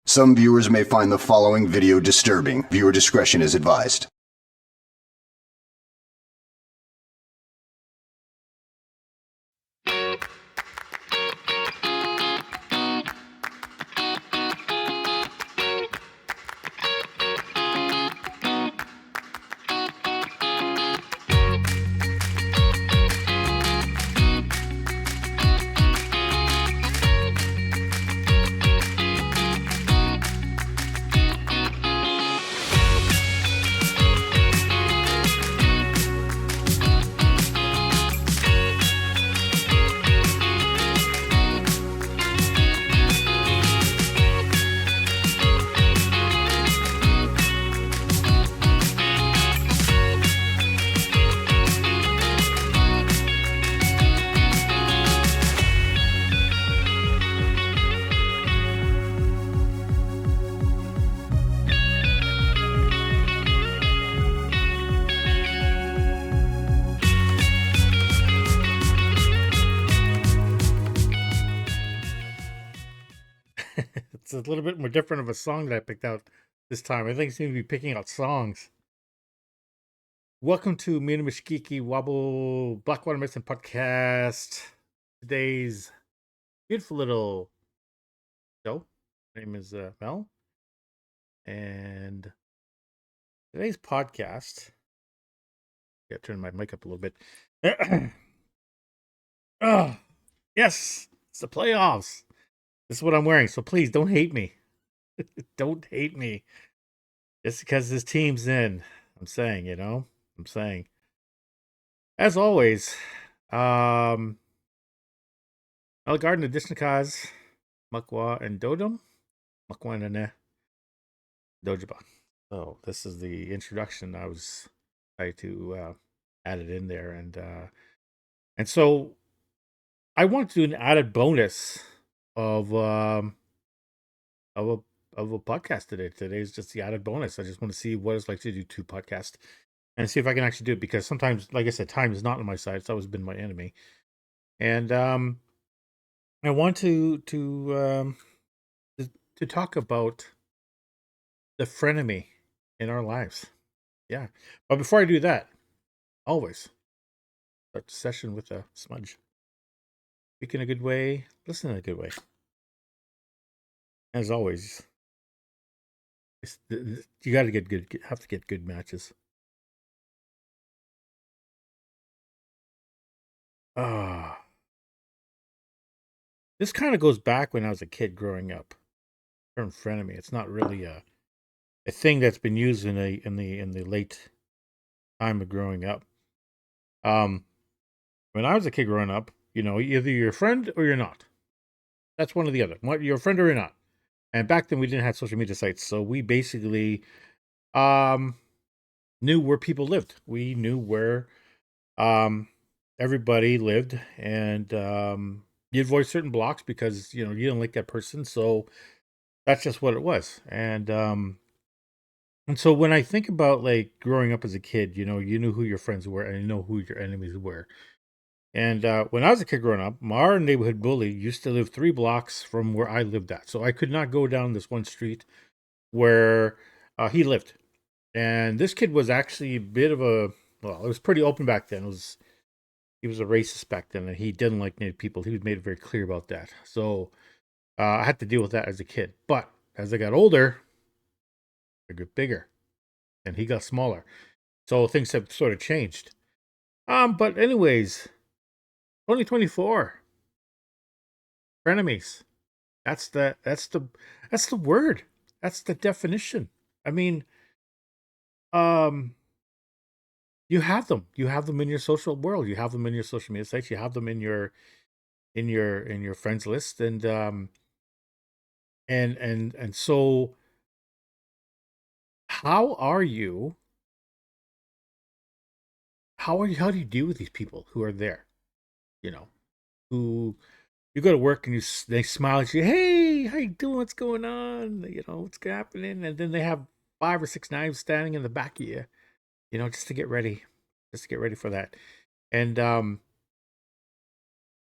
Some viewers may find the following video disturbing. Viewer discretion is advised. It's a little bit more different of a song that I picked out this time. I think I seem to be picking out songs. Welcome to Mina Mishkiki Wobble Blackwater Medicine Podcast. Today's beautiful little show. My name is Mel. And today's podcast. Yeah, turn my mic up a little bit. Oh, yes, it's the playoffs. This is what I'm wearing, so please don't hate me. Don't hate me. Just because this team's in. I'm saying, I'm saying. As always, Algarden Adishnikaz, Makwa and Dodum. Makwa and Dojaba. So this is the introduction. I was trying to add it in there, and so I want to do an added bonus of a podcast today. Today's just the added bonus. I just want to see what it's like to do two podcasts and see if I can actually do it, because sometimes, like I said, time is not on my side. It's always been my enemy. And I want to talk about the frenemy in our lives. Yeah. But before I do that, always start the session with a smudge. Speak in a good way, listen in a good way. As always, you got to have to get good matches. This kind of goes back when I was a kid growing up. The term frenemy. It's not really a thing that's been used in the late time of growing up. When I was a kid growing up, either you're a friend or you're not. That's one or the other. You're a friend or you're not. And back then we didn't have social media sites, so we basically knew where people lived. We knew where everybody lived, and you'd avoid certain blocks because you didn't like that person. So that's just what it was. And so when I think about like growing up as a kid, you knew who your friends were and you know who your enemies were. And when I was a kid growing up, our neighborhood bully used to live 3 blocks from where I lived at. So I could not go down this one street where he lived. And this kid was actually a bit of it was pretty open back then. He was a racist back then, and he didn't like Native people. He made it very clear about that. So I had to deal with that as a kid. But as I got older, I got bigger, and he got smaller. So things have sort of changed. But anyways, 2024 frenemies. That's the word. That's the definition. I mean, you have them. You have them in your social world. You have them in your social media sites. You have them in your friends list, and so how do you deal with these people who are there? Who you go to work and they smile at you. Hey, how you doing? What's going on? What's happening? And then they have 5 or 6 knives standing in the back of you. Just to get ready, for that. And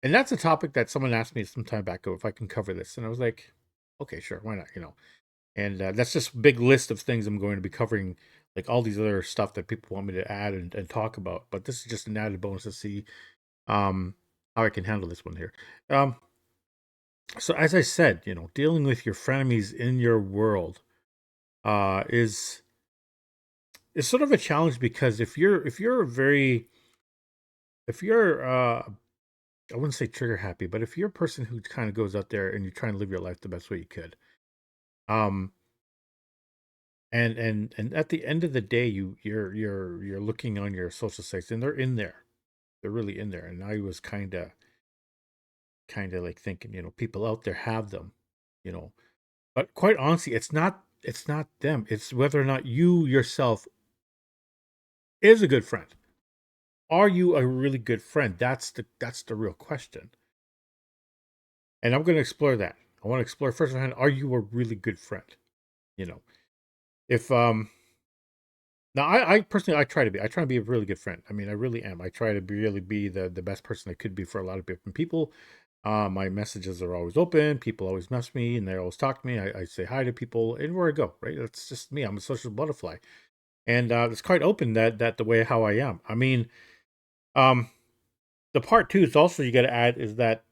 that's a topic that someone asked me some time back ago if I can cover this, and I was like, okay, sure, why not? And that's just a big list of things I'm going to be covering, like all these other stuff that people want me to add and talk about. But this is just an added bonus to see um, how I can handle this one here. Um, so as I said, dealing with your frenemies in your world is sort of a challenge, because if you're I wouldn't say trigger happy, but if you're a person who kind of goes out there and you're trying to live your life the best way you could, um, and at the end of the day, you're looking on your social sites, and they're in there, they're really in there, and I was kind of like thinking, people out there have them, you know, but quite honestly, it's not them, it's whether or not you yourself is a good friend. Are you a really good friend? That's the real question, and I'm going to explore that. I want to explore first hand. Are you a really good friend? You know, if now I personally I try to be a really good friend. I mean, I really am. I try to really be the best person I could be for a lot of different people. My messages are always open. People always mess me, and they always talk to me. I say hi to people anywhere I go. Right? That's just me. I'm a social butterfly, and it's quite open, that the way how I am. I mean, um, the part two is also you got to add is that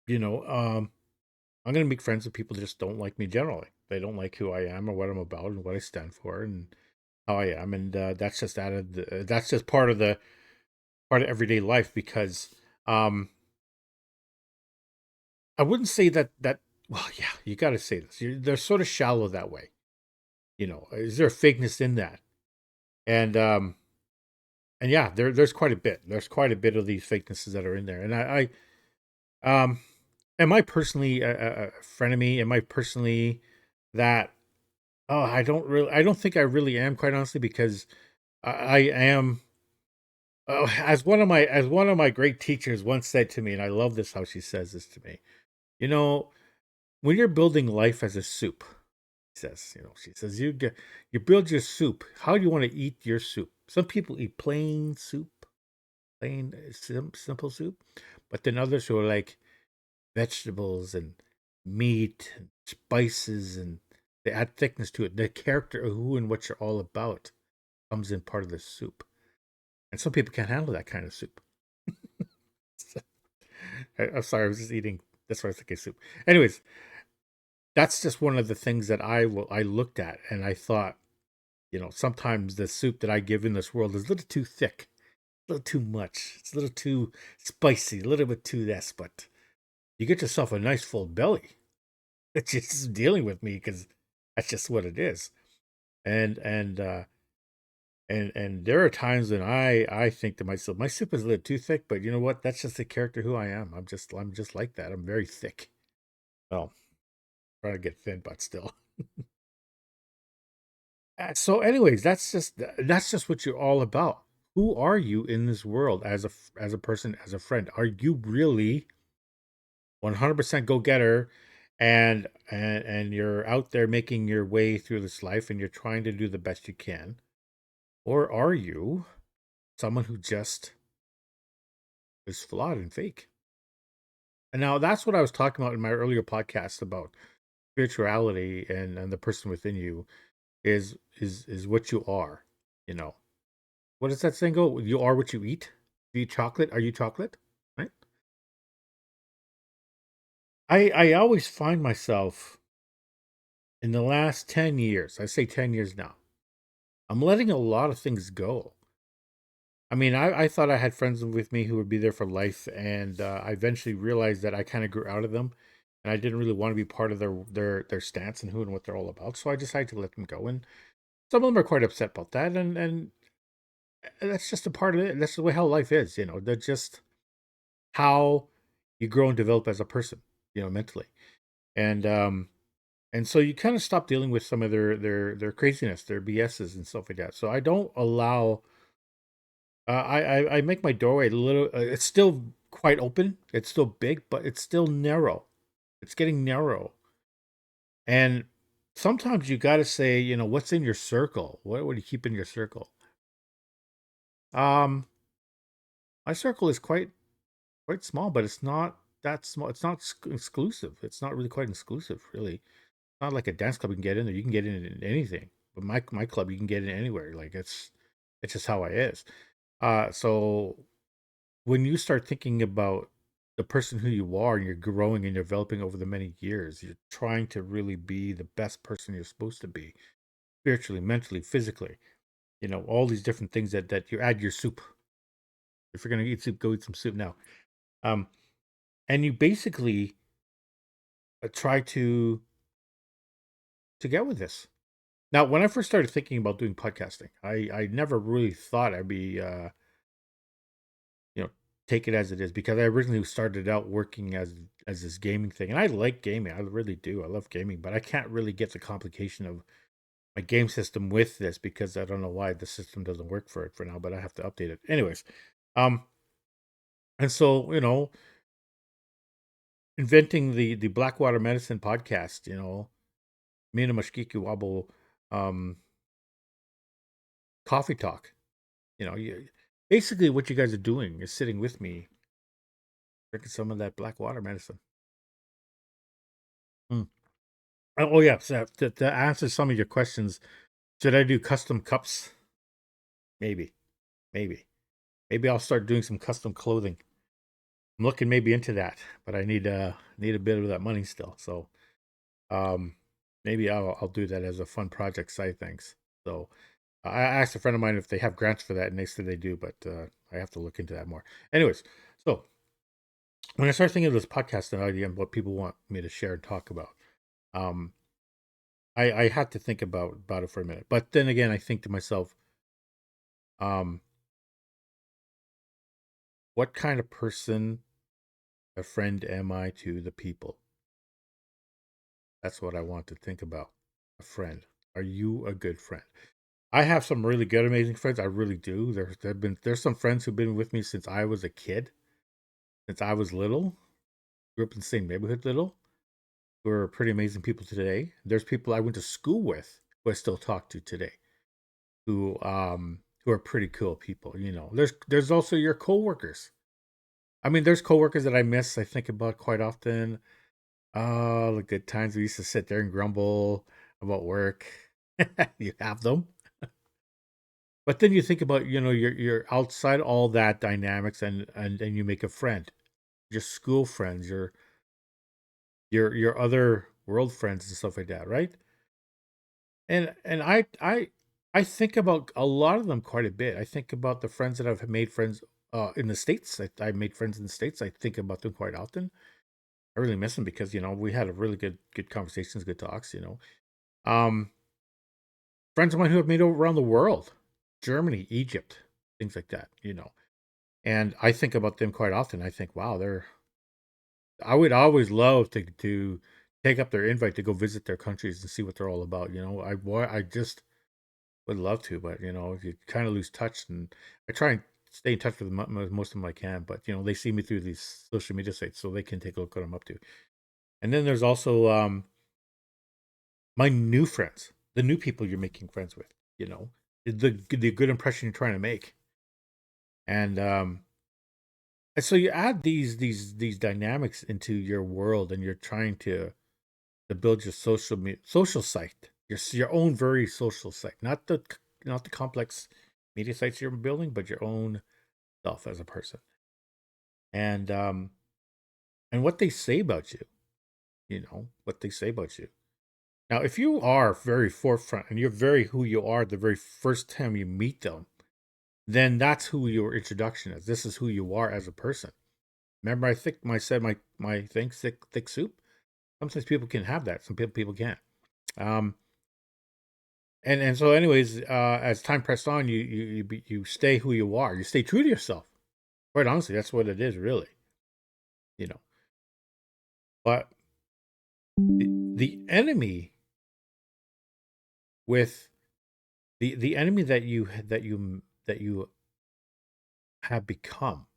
you know um I'm gonna make friends with people that just don't like me generally. They don't like who I am or what I'm about and what I stand for and how I am, and that's just added. That's just part of everyday life, because um, I wouldn't say that. Well, yeah, you got to say this. They're sort of shallow that way. Is there a fakeness in that? And yeah, there's quite a bit. There's quite a bit of these fakenesses that are in there. And I am I personally a frenemy? Am I personally that? Oh, I don't think I really am, quite honestly, because I am. Oh, as one of my great teachers once said to me, and I love this how she says this to me. You know, when you're building life as a soup, she says you build your soup. How do you want to eat your soup? Some people eat plain soup, plain simple soup, but then others who are like vegetables and meat and spices, and they add thickness to it. The character of who and what you're all about comes in part of the soup, and some people can't handle that kind of soup. I'm sorry, I was just eating. That's why I was thinking soup. Anyways, that's just one of the things that I looked at, and I thought, sometimes the soup that I give in this world is a little too thick, a little too much. It's a little too spicy, a little bit too this, but you get yourself a nice full belly. It's just dealing with me, because that's just what it is. And there are times when I think to myself, my soup is a little too thick, but you know what? That's just the character who I am. I'm just like that. I'm very thick. Well, trying to get thin, but still. So, anyways, that's just what you're all about. Who are you in this world as a person, as a friend? Are you really 100% go getter, and you're out there making your way through this life, and you're trying to do the best you can, or are you someone who just is flawed and fake? And now that's what I was talking about in my earlier podcast about spirituality, and the person within you is what you are. You know, what does that saying go? You are what you eat. Do you eat chocolate? Are you chocolate? Right. I always find myself in the last 10 years. I say 10 years now. I'm letting a lot of things go. I mean, I thought I had friends with me who would be there for life, and I eventually realized that I kind of grew out of them, and I didn't really want to be part of their stance and who and what they're all about. So I decided to let them go, and some of them are quite upset about that, and that's just a part of it. That's the way how life is. That's just how you grow and develop as a person. Mentally, and so you kind of stop dealing with some of their craziness, their BSs and stuff like that. So I don't allow. I make my doorway a little. It's still quite open. It's still big, but it's still narrow. It's getting narrow, and sometimes you got to say, what's in your circle. What do you keep in your circle? Um, my circle is quite small, but it's not that small. It's not exclusive. It's not really quite exclusive, really. Not like a dance club you can get in there. You can get in anything. But my club, you can get in anywhere. Like it's just how I is. So when you start thinking about the person who you are and you're growing and developing over the many years, you're trying to really be the best person you're supposed to be, spiritually, mentally, physically. All these different things that you add your soup. If you're gonna eat soup, go eat some soup now. Um, and you basically try to get with this. Now, when I first started thinking about doing podcasting, I never really thought I'd be you know take it as it is, because I originally started out working as this gaming thing, and I like gaming. I really do. I love gaming, but I can't really get the complication of my game system with this, because I don't know why the system doesn't work for it for now, but I have to update it. Anyways, um, and so inventing the Blackwater Medicine podcast, me and Mashkiki Wobble, um, coffee talk. Basically what you guys are doing is sitting with me, drinking some of that Blackwater Medicine. Mm. Oh yeah, so to answer some of your questions, should I do custom cups? Maybe, maybe, maybe I'll start doing some custom clothing. I'm looking maybe into that, but I need a bit of that money still. So um, maybe I'll do that as a fun project side things. So I asked a friend of mine if they have grants for that, and they said they do, but I have to look into that more. Anyways, so when I started thinking of this podcast and idea and what people want me to share and talk about, um, I had to think about it for a minute. But then again, I think to myself, um, what kind of person, a friend am I to the people? That's what I want to think about. A friend. Are you a good friend? I have some really good, amazing friends. I really do. There's some friends who've been with me since I was a kid, since I was little. Grew up in the same neighborhood, little. Who are pretty amazing people today. There's people I went to school with who I still talk to today, who are pretty cool people. There's also your coworkers. I mean, there's coworkers that I miss. I think about quite often. Oh, the good times we used to sit there and grumble about work. You have them. But then you think about, you're outside all that dynamics, and you make a friend. Your school friends, your other world friends and stuff like that, right? And I think about a lot of them quite a bit. I think about the friends that I've made friends in the States. I made friends in the States. I think about them quite often. I really miss them because, we had a really good conversations, good talks. Um Friends of mine who have made around the world, Germany, Egypt, things like that. And I think about them quite often. I think, wow, I would always love to take up their invite to go visit their countries and see what they're all about. I just would love to, but you kind of lose touch. And I try and stay in touch with most of them I can. But they see me through these social media sites, so they can take a look at what I'm up to. And then there's also my new friends, the new people you're making friends with. You know, the good impression you're trying to make. And so you add these dynamics into your world, and you're trying to build your social site, your own very social site, not the complex media sites you're building, but your own self as a person, and what they say about you. What they say about you. Now, if you are very forefront and you're very who you are the very first time you meet them, then that's who your introduction is. This is who you are as a person. Remember, I think I said my thing, thick soup. Sometimes people can have that. Some people can't. Um, and so, anyways, as time pressed on, you stay who you are. You stay true to yourself. Quite honestly, that's what it is, really. You know, but the enemy with the enemy that you have become,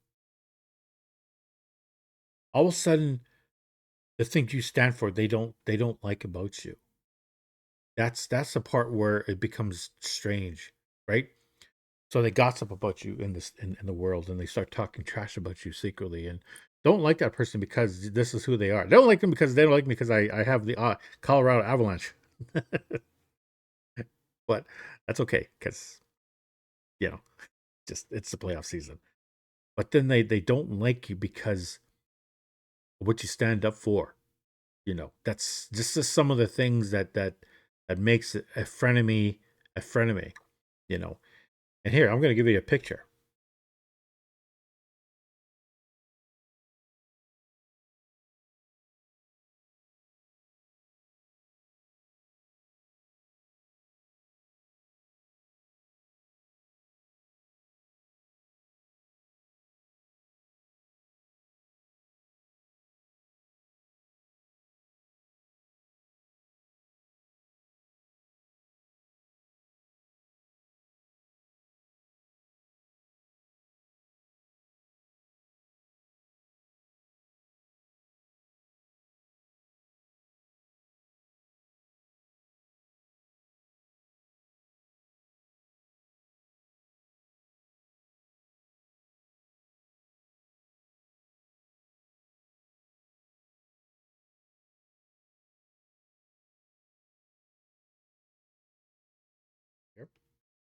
all of a sudden, the things you stand for, they don't like about you. That's the part where it becomes strange, right? So they gossip about you in the world, and they start talking trash about you secretly, don't like that person because this is who they are. They don't like them because they don't like me because I have the Colorado Avalanche. But that's okay because you know, just it's the playoff season. But then they don't like you because of what you stand up for. That's just some of the things that makes a frenemy a frenemy. You know, and here I'm going to give you a picture.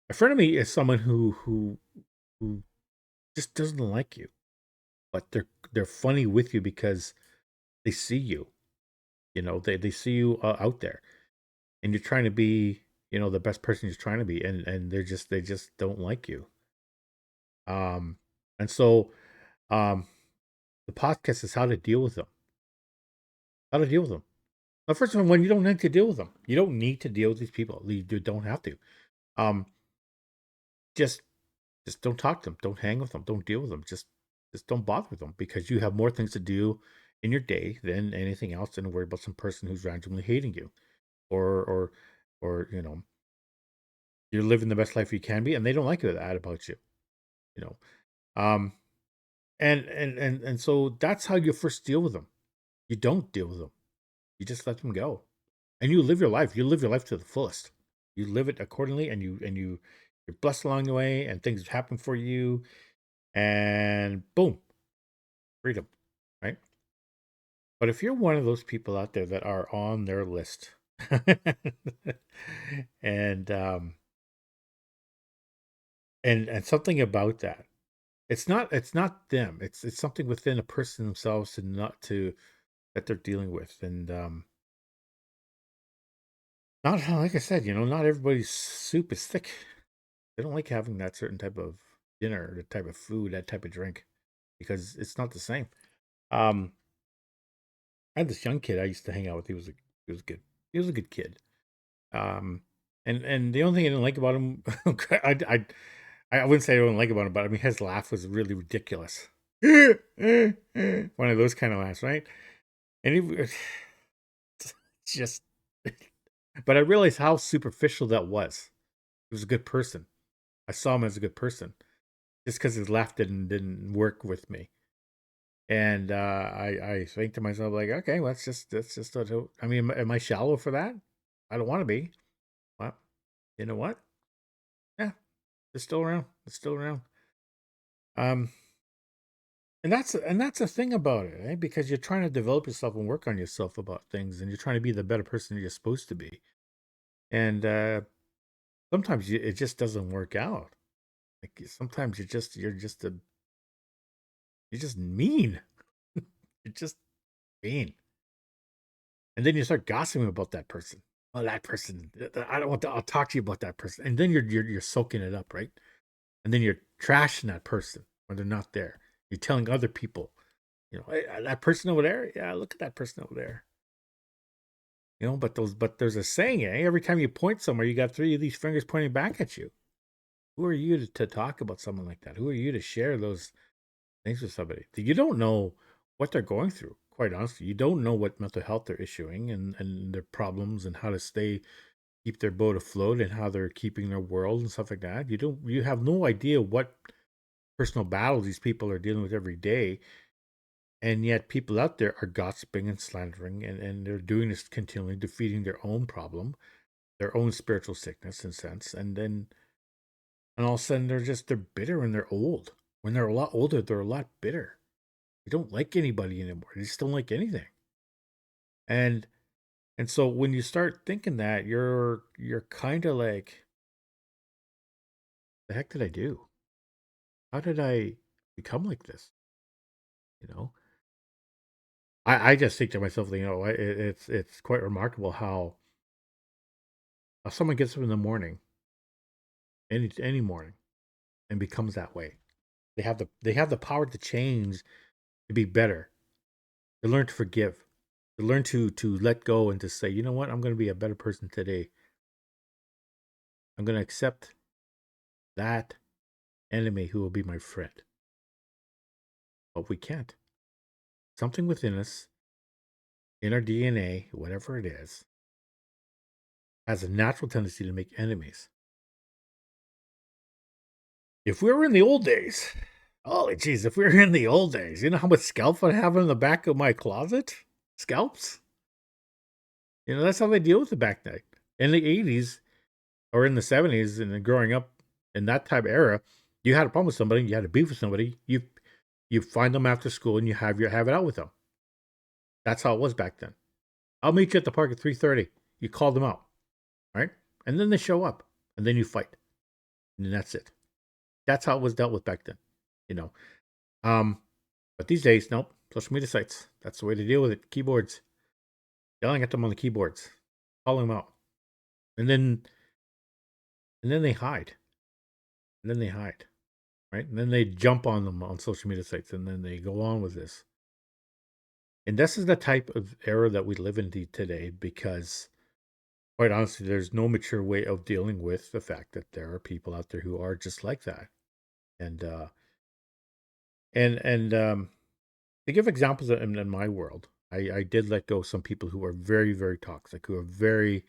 A frenemy is someone who just doesn't like you, but they're funny with you because they see you. They see you out there, and you're trying to be the best person you're trying to be, and they just don't like you. Um, and so um, the podcast is how to deal with them. How to deal with them. Now, first of all, when you don't need to deal with them, you don't need to deal with these people. You don't have to. Um, just just don't talk to them. Don't hang with them. Don't deal with them. Just don't bother with them because you have more things to do in your day than anything else than to worry about some person who's randomly hating you or or you're living the best life you can be and they don't like that about you. You know. Um and so that's how you first deal with them. You don't deal with them. You just let them go. And you live your life. You live your life to the fullest. You live it accordingly and you're blessed along the way and things happen for you and boom, freedom, right? But if you're one of those people out there that are on their list, and and something about that, it's not them. It's something within a person themselves to not to that they're dealing with, and not like I said, not everybody's soup is thick. They don't like having that certain type of dinner, the type of food, that type of drink, because it's not the same. Um, I had this young kid I used to hang out with. He was good. He was a good kid. Um, and the only thing I didn't like about him, I wouldn't say I don't like about him, but I mean his laugh was really ridiculous. One of those kind of laughs, right? And he just, but I realized how superficial that was. He was a good person. I saw him as a good person, just because his laugh didn't work with me. And I think to myself like, okay, well, that's just. I mean, am I shallow for that? I don't want to be. Well, you know what? Yeah, it's still around. It's still around. Um, and that's the thing about it, eh? Because you're trying to develop yourself and work on yourself about things, and you're trying to be the better person you're supposed to be. And sometimes it just doesn't work out. Like sometimes you're just mean. You're just mean, and then you start gossiping about that person. Oh, that person. I don't want to. I'll talk to you about that person, and then you're soaking it up, right? And then you're trashing that person when they're not there. You're telling other people, hey, that person over there. Yeah, look at that person over there. But there's a saying, eh? Every time you point somewhere, you got three of these fingers pointing back at you. Who are you to talk about someone like that? Who are you to share those things with somebody? You don't know what they're going through. Quite honestly, you don't know what mental health they're issuing and their problems and how to keep their boat afloat and how they're keeping their world and stuff like that. You have no idea what personal battles these people are dealing with every day. And yet people out there are gossiping and slandering and they're doing this continually, defeating their own problem, their own spiritual sickness and sense. And all of a sudden they're bitter and they're old. When they're a lot older, they're a lot bitter. They don't like anybody anymore. They just don't like anything. And so when you start thinking that, you're kind of like, the heck did I do? How did I become like this? You know, I just think to myself, it's quite remarkable how someone gets up in the morning, any morning, and becomes that way. They have the power to change, to be better, to learn to forgive, to learn to let go, and to say, you know what, I'm going to be a better person today. I'm going to accept that enemy who will be my friend. But we can't. Something within us, in our DNA, whatever it is, has a natural tendency to make enemies. If we were in the old days, holy jeez, if we were in the old days, you know how much scalp I have in the back of my closet? Scalps? That's how they deal with it back then. In the 80s or in the 70s, and then growing up in that type of era, you had a problem with somebody, you had a beef with somebody, you find them after school and you have it out with them. That's how it was back then. I'll meet you at the park at 3:30. You call them out, right? And then they show up, and then you fight, and then that's it. That's how it was dealt with back then, you know. Um, but these days, nope. Social media sites. That's the way to deal with it. Keyboards, yelling at them on the keyboards, calling them out, and then they hide, and then they hide, right? And then they jump on them on social media sites, and then they go on with this. And this is the type of era that we live in today, because quite honestly, there's no mature way of dealing with the fact that there are people out there who are just like that. And to give examples in my world, I did let go of some people who are very, very toxic, who are very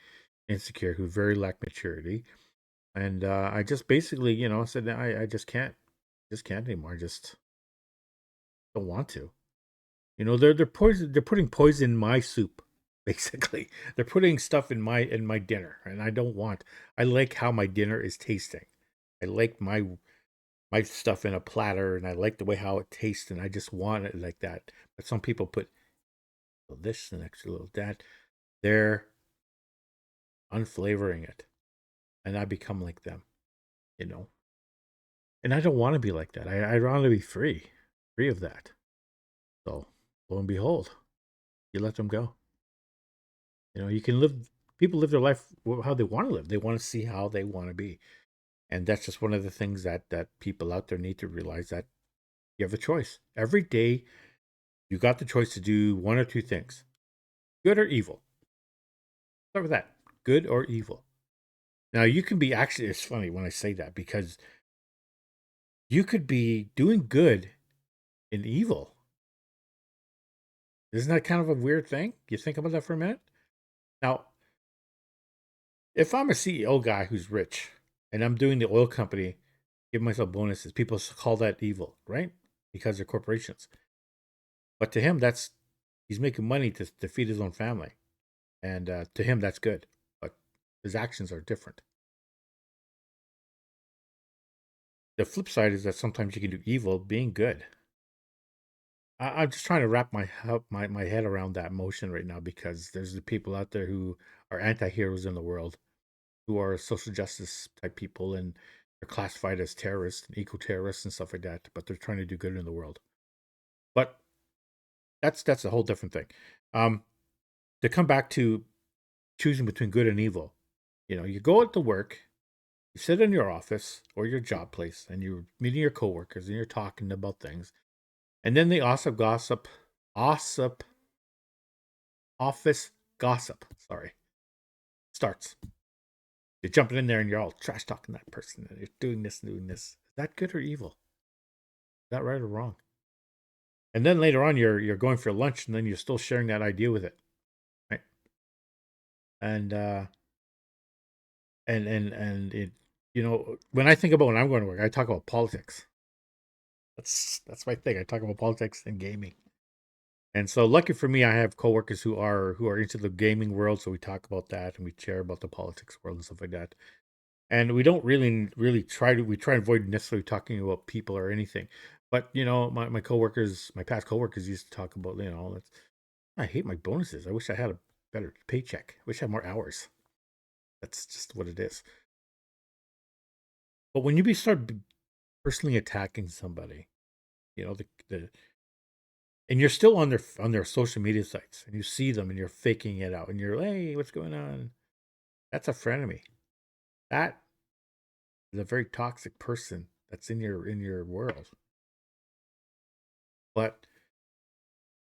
insecure, who very lack maturity. And I just basically, said I just can't anymore. I just don't want to. They're poison. They're putting poison in my soup. Basically, they're putting stuff in my dinner, and I don't want. I like how my dinner is tasting. I like my stuff in a platter, and I like the way how it tastes, and I just want it like that. But some people put a little this and extra little that. They're unflavoring it, and I become like them, you know. And I don't want to be like that. I want to be free of that. So lo and behold, you let them go. You can live. People live their life how they want to live. They want to see how they want to be, and that's just one of the things that people out there need to realize, that you have a choice every day. You got the choice to do one or two things: good or evil. Start with that. Good or evil. Now you can be actually. It's funny when I say that, because you could be doing good in evil. Isn't that kind of a weird thing? You think about that for a minute. Now, if I'm a CEO guy who's rich and I'm doing the oil company, give myself bonuses, people call that evil, right? Because they're corporations. But to him, he's making money to feed his own family. And to him, that's good. But his actions are different. The flip side is that sometimes you can do evil being good. I'm just trying to wrap my head around that motion right now, because there's the people out there who are anti-heroes in the world, who are social justice type people, and they're classified as terrorists and eco-terrorists and stuff like that, but they're trying to do good in the world. But that's a whole different thing. Um, to come back to choosing between good and evil, you go out to work, you sit in your office or your job place, and you're meeting your coworkers and you're talking about things, and then the gossip, office gossip, sorry, starts. You're jumping in there and you're all trash talking that person, and you're doing this and doing this. Is that good or evil? Is that right or wrong? And then later on, you're going for lunch, and then you're still sharing that idea with it, right? And it, when I think about when I'm going to work, I talk about politics. That's my thing. I talk about politics and gaming. And so, lucky for me, I have coworkers who are into the gaming world, so we talk about that and we share about the politics world and stuff like that. And we don't really try to avoid necessarily talking about people or anything. But my coworkers, my past coworkers used to talk about, I hate my bonuses. I wish I had a better paycheck. I wish I had more hours. That's just what it is. But when you start personally attacking somebody, the and you're still on their social media sites, and you see them, and you're faking it out, and you're like, hey, what's going on? That's a frenemy. That is a very toxic person that's in your world. But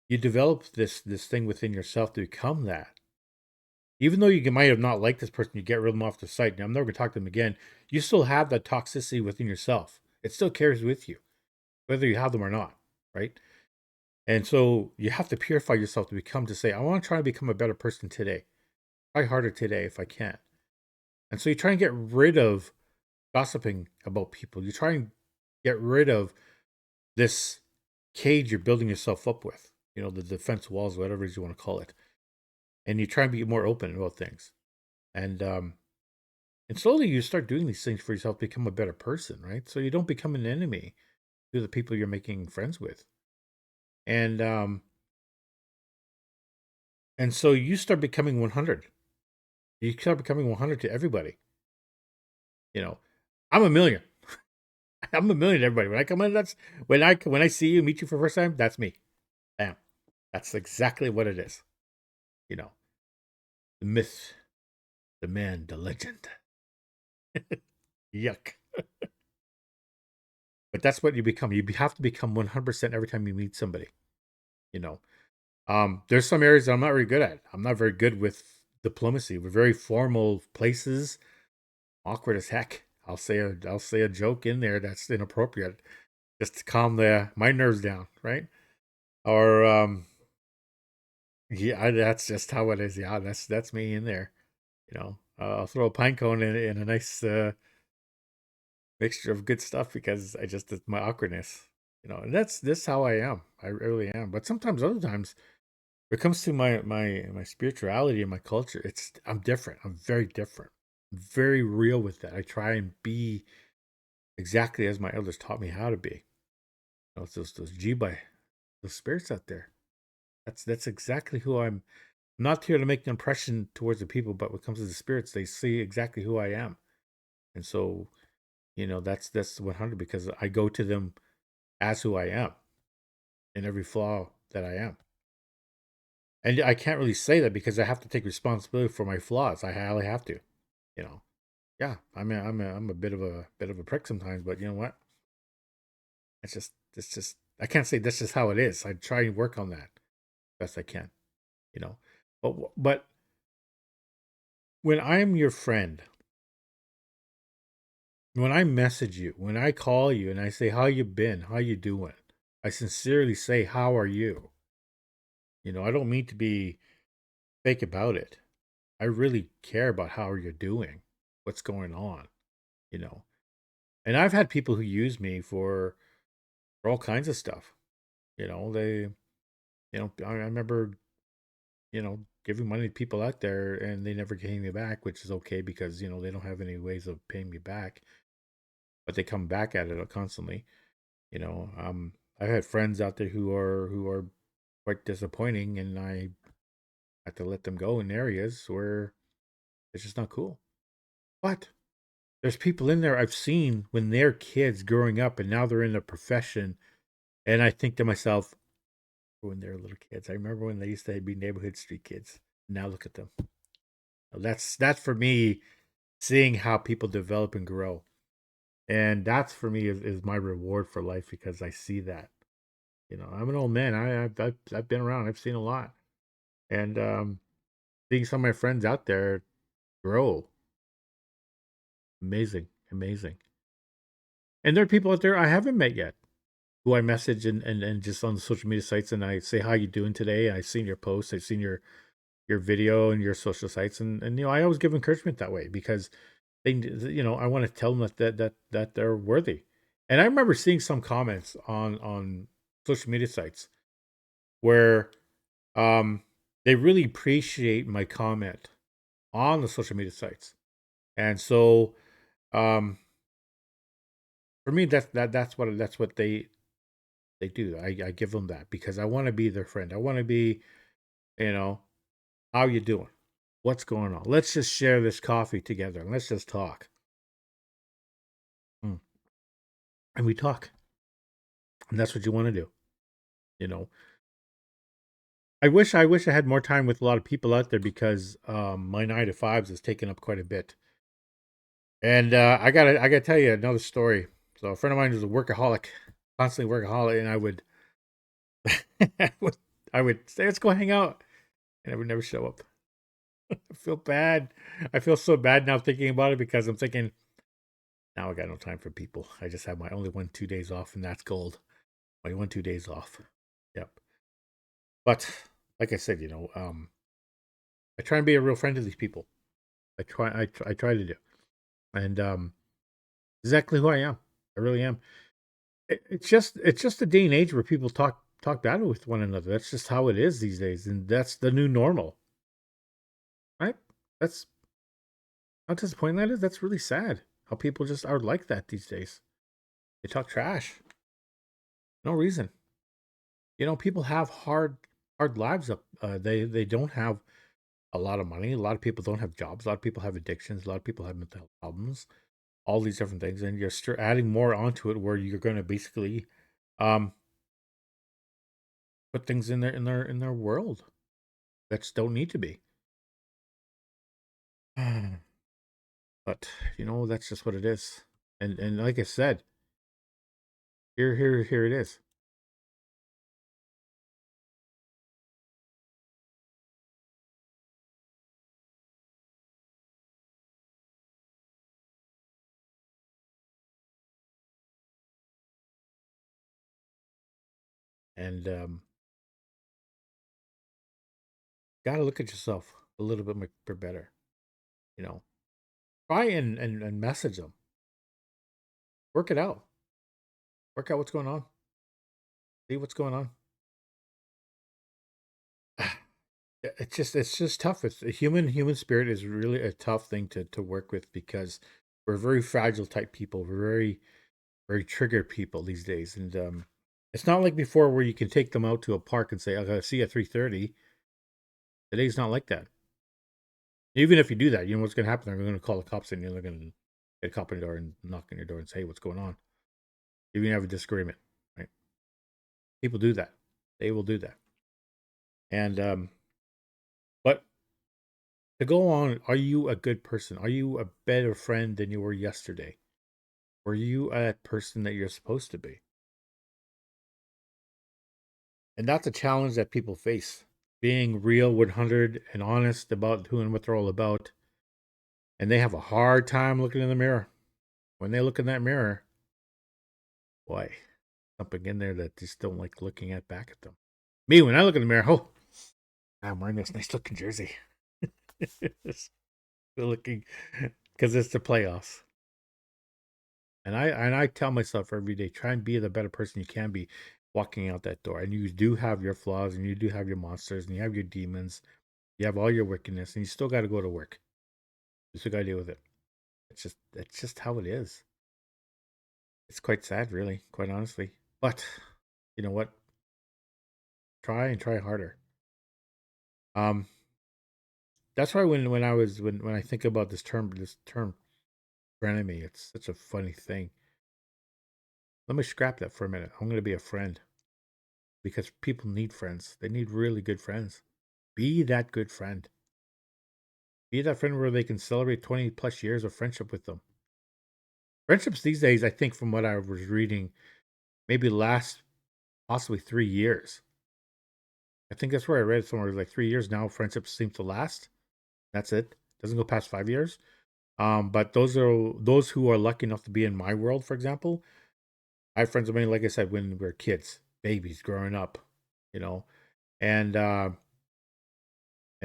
you develop this thing within yourself to become that. Even though you might have not liked this person, you get rid of them off the site. Now, I'm never going to talk to them again. You still have that toxicity within yourself. It still carries with you, whether you have them or not, right? And so you have to purify yourself to say, I want to try to become a better person today. Try harder today if I can. And so you try and get rid of gossiping about people. You try and get rid of this cage you're building yourself up with, the defense walls, whatever it is you want to call it. And you try and be more open about things. And slowly you start doing these things for yourself to become a better person, right? So you don't become an enemy to the people you're making friends with. And and so you start becoming 100. You start becoming 100 to everybody. I'm a million. I'm a million to everybody. When I come in, that's when I see you, meet you for the first time, that's me. Bam. That's exactly what it is. You know, the myth, the man, the legend. Yuck. But that's what you become. You have to become 100% every time you meet somebody. You know, there's some areas that I'm not very good at. I'm not very good with diplomacy. We're very formal places, awkward as heck. I'll say a joke in there that's inappropriate just to calm my nerves down, right? Or yeah, that's just how it is. Yeah, that's me in there. I'll throw a pine cone in a nice mixture of good stuff because it's my awkwardness. And that's how I am. I really am. But other times, when it comes to my spirituality and my culture, I'm different. I'm very different. I'm very real with that. I try and be exactly as my elders taught me how to be. It's those jibai, those spirits out there. That's exactly who I'm. I'm not here to make an impression towards the people, but when it comes to the spirits, they see exactly who I am. And so, that's 100 because I go to them as who I am in every flaw that I am. And I can't really say that because I have to take responsibility for my flaws. I highly have to, you know. Yeah, I'm a bit of a prick sometimes, but you know what? It's just I can't say that's just how it is. I try and work on that best I can, you know. But when I'm your friend, when I message you, when I call you and I say how you been, how you doing, I sincerely say how are you. I don't mean to be fake about it. I really care about how you're doing, what's going on, you know. And I've had people who use me for all kinds of stuff. They, I remember, giving money to people out there and they never pay me back, which is okay because, they don't have any ways of paying me back, but they come back at it constantly. I've had friends out there who are quite disappointing and I have to let them go in areas where it's just not cool. But there's people in there I've seen when they're kids growing up and now they're in a profession. And I think to myself, when they're little kids, I remember when they used to be neighborhood street kids. Now look at them. That's for me, seeing how people develop and grow. And that's for me is my reward for life because I see that. I'm an old man. I've been around. I've seen a lot. And seeing some of my friends out there grow, amazing, amazing. And there are people out there I haven't met yet who I message and just on the social media sites and I say, how you doing today? I've seen your posts, I've seen your video and your social sites. And I always give encouragement that way because I want to tell them that they're worthy. And I remember seeing some comments on social media sites where they really appreciate my comment on the social media sites. And so um for me that's what they They do. I give them that because I want to be their friend. I want to be, you know, how you doing? What's going on? Let's just share this coffee together and let's just talk. Mm. And we talk. And that's what you want to do. You know, I wish I had more time with a lot of people out there because my 9 to 5s is taking up quite a bit. And I gotta tell you another story. So a friend of mine was a workaholic, constantly workaholic, and I would I would say let's go hang out, and I would never show up. I feel bad. I feel so bad now thinking about it because I'm thinking now I got no time for people. I just have my only 1 2 days off, and that's gold. My 1 2 days off. Yep. But like I said, I try and be a real friend to these people. I try to do, and exactly who I am. I really am. It's just a day and age where people talk bad with one another. That's just how it is these days, and that's the new normal, right? That's how disappointing that is. That's really sad. How people just are like that these days. They talk trash, no reason. People have hard lives. Up, they don't have a lot of money. A lot of people don't have jobs. A lot of people have addictions. A lot of people have mental health problems. All these different things, and you're adding more onto it, where you're going to basically um, put things in their world that just don't need to be. But that's just what it is. And like I said, here it is. And gotta look at yourself a little bit more better. You know, try and message them. Work it out. Work out what's going on. See what's going on. It's just tough. It's a human spirit is really a tough thing to work with because we're very fragile type people. We're very triggered people these days, and it's not like before where you can take them out to a park and say, "I gotta see you at 3:30." Today's not like that. Even if you do that, you know what's going to happen? They're going to call the cops, and they're going to get a cop on your door and knock on your door and say, "Hey, what's going on?" Even if you have a disagreement, right? People do that. They will do that. And but to go on, are you a good person? Are you a better friend than you were yesterday? Were you a person that you're supposed to be? And that's a challenge that people face. Being real, 100, and honest about who and what they're all about. And they have a hard time looking in the mirror. When they look in that mirror, boy, something in there that just don't like looking at back at them. Me, when I look in the mirror, oh, I'm wearing this nice looking jersey. It's good looking because it's the playoffs. And I tell myself every day, try and be the better person you can be walking out that door. And you do have your flaws, and you do have your monsters, and you have your demons. You have all your wickedness, and you still got to go to work. You still got to deal with it. It's just how it is. It's quite sad, really, quite honestly. But you know what? Try and try harder. Um, that's why when I think about this term frenemy, it's such a funny thing. Let me scrap that for a minute. I'm going to be a friend because people need friends. They need really good friends. Be that good friend. Be that friend where they can celebrate 20 plus years of friendship with them. Friendships these days, I think, from what I was reading, maybe last possibly 3 years. I think that's where I read it somewhere. Like 3 years now, friendships seem to last. That's it. Doesn't go past 5 years. But those who are lucky enough to be in my world, for example. I have friends of mine, like I said, when we were kids, babies, growing up, you know, and and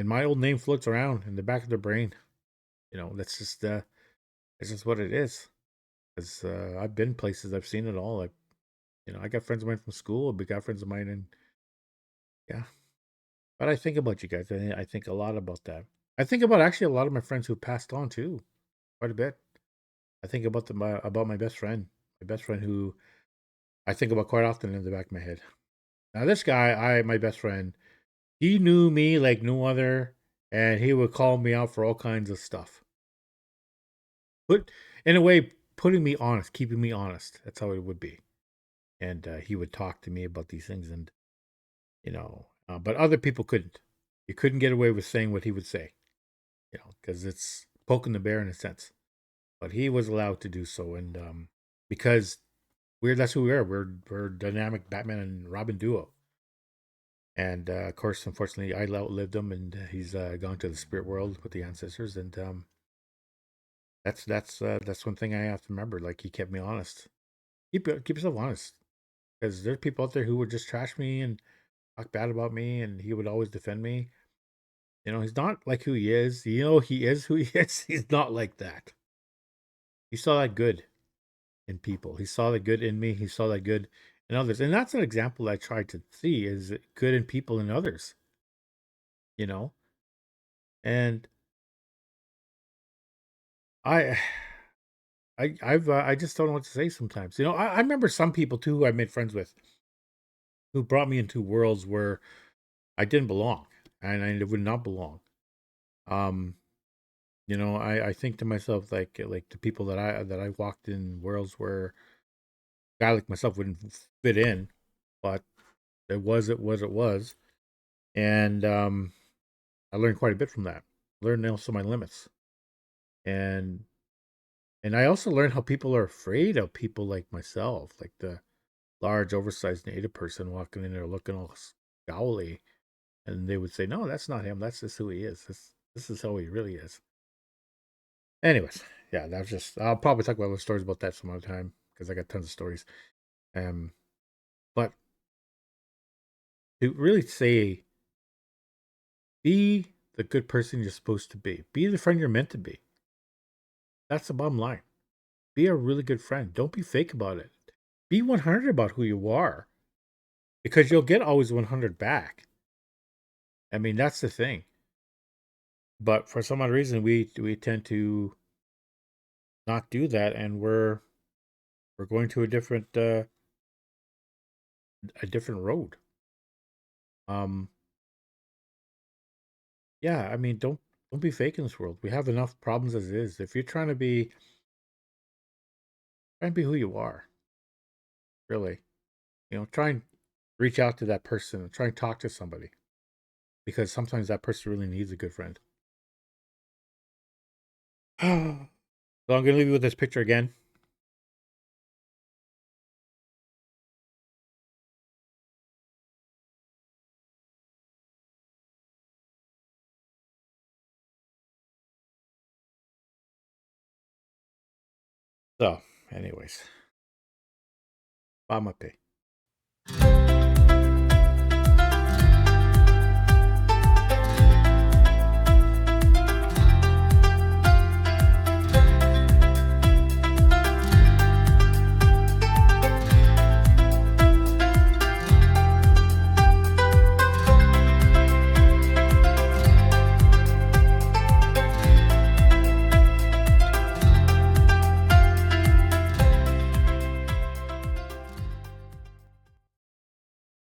my old name floats around in the back of their brain. That's just what it is. Because I've been places, I've seen it all. I got friends of mine from school, but got friends of mine, and yeah. But I think about you guys. I think a lot about that. I think about actually a lot of my friends who passed on too, quite a bit. I think about my best friend, who I think about quite often in the back of my head. Now, this guy, my best friend, he knew me like no other, and he would call me out for all kinds of stuff. But in a way, putting me honest, keeping me honest. That's how it would be. And he would talk to me about these things, and but other people couldn't. You couldn't get away with saying what he would say, because it's poking the bear in a sense. But he was allowed to do so, and because that's who we are. We're dynamic Batman and Robin duo. And of course, unfortunately, I outlived him, and he's gone to the spirit world with the ancestors. And that's one thing I have to remember. Like, he kept me honest. Keep yourself honest, because there's people out there who would just trash me and talk bad about me, and he would always defend me. He's not like who he is. He is who he is. He's not like that. He saw that good in people. He saw the good in me. He saw that good in others, and that's an example I try to see is good in people and others. You know, and I I just don't know what to say sometimes. I remember some people too who I made friends with who brought me into worlds where I didn't belong and I would not belong. Um, I think to myself like the people that I walked in worlds where a guy like myself wouldn't fit in, but it was, and I learned quite a bit from that. Learned also my limits, and I also learned how people are afraid of people like myself, like the large, oversized native person walking in there looking all scowly, and they would say, "No, that's not him. That's just who he is. This is how he really is." Anyways, yeah, that's just. I'll probably talk about those stories about that some other time because I got tons of stories. Um, but to really say, be the good person you're supposed to be. Be the friend you're meant to be. That's the bottom line. Be a really good friend. Don't be fake about it. Be 100 about who you are, because you'll get always 100 back. I mean, that's the thing. But for some odd reason, we tend to not do that, and we're going to a different road. Um, yeah, I mean, don't be fake in this world. We have enough problems as it is. If you're try and be who you are, really. Try and reach out to that person and try and talk to somebody, because sometimes that person really needs a good friend. So I'm gonna leave you with this picture again. So, anyways, Bamape.